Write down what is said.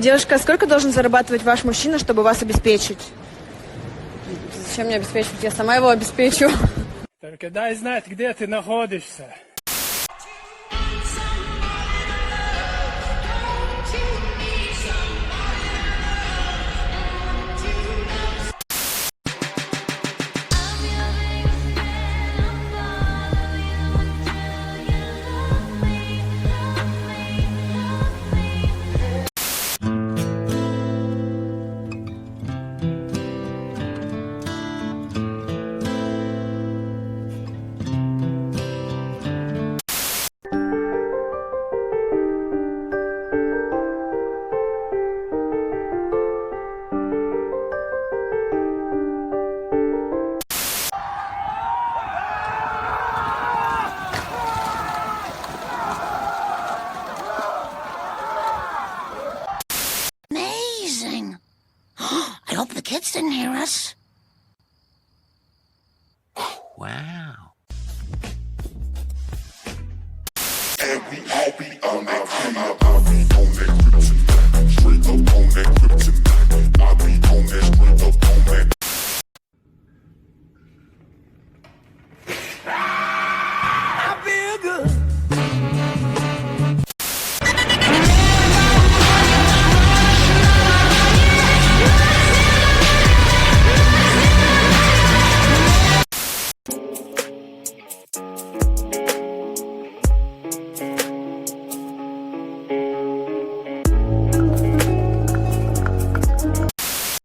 Девушка, сколько должен зарабатывать ваш мужчина, чтобы вас обеспечить? Зачем мне обеспечивать? Я сама его обеспечу. Только дай знать, где ты находишься. Amazing. I hope the kids didn't hear us. Wow. And we all be on that, I'll be on that, straight up on that.